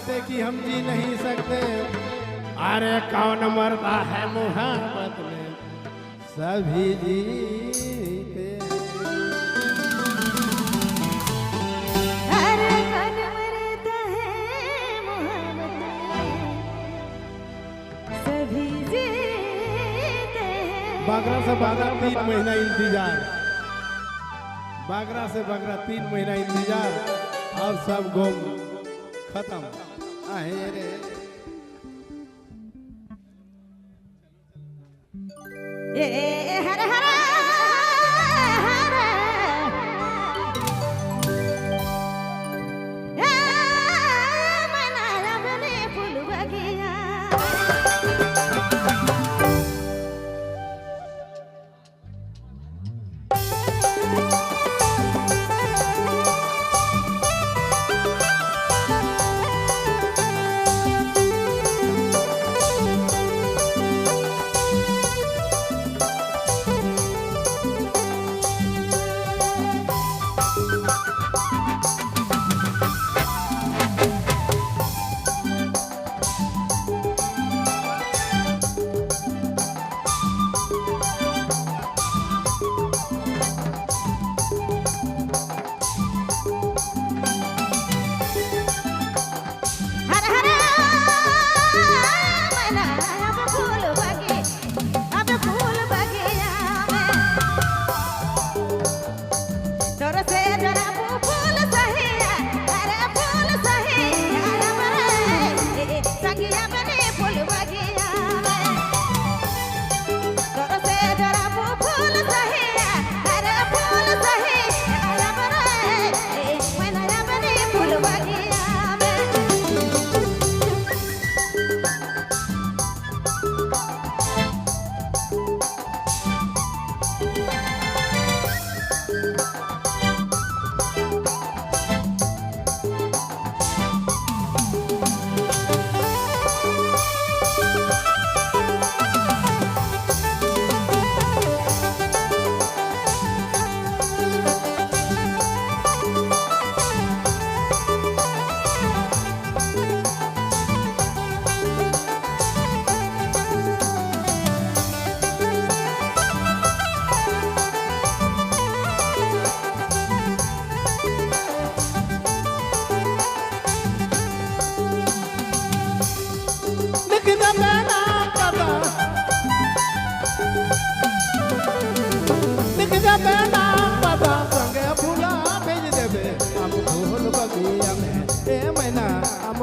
बातें कि हम जी नहीं सकते। अरे कौन मरता है मोहब्बत में, सभी जीते। अरे कौन मरता है मोहब्बत में, सभी जीते। बागरा से बागरा 3 महीना इंतजार, बागरा से बागरा 3 महीना इंतजार, और सब गुम खत्म। आहे रे ए हर हर हर मनाया बने फूल बगिया।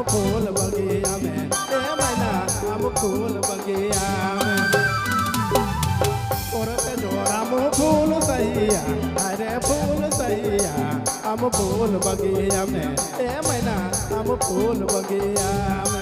फूल बगिया में, ए मैना हम फूल बगिया में। औरत जोरा मुँह फूल सहिया, अरे फूल सहिया, हम फूल बगिया में, ए मैना हम फूल बगिया में।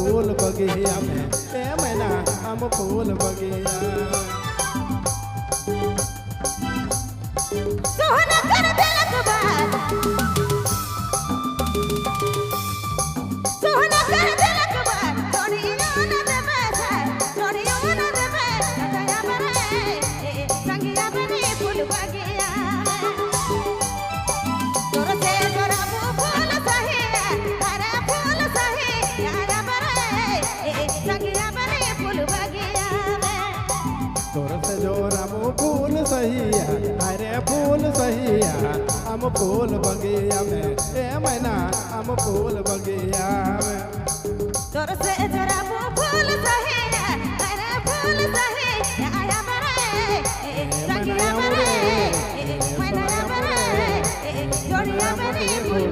फूल बगिया में ए मैना हम फूल बगिया सोहना कर तिलक बार सोहना कर तिलक बार छोड़ियो न देवे छोड़ियो न देवे नटया बरे संगिया बने फूल बगिया तोर से जोराबू फूल सही हरे फूल सही यारा बरे संगिया बने फूल बगिया तोर से जोराबू फूल सही हरे फूल सही हम फूल बगिया में ए मैना हम फूल बगिया में तोर से जोराबू फूल सही हरे फूल सही यारा बरे संगिया बरे मैना बरे जोड़िया बने फूल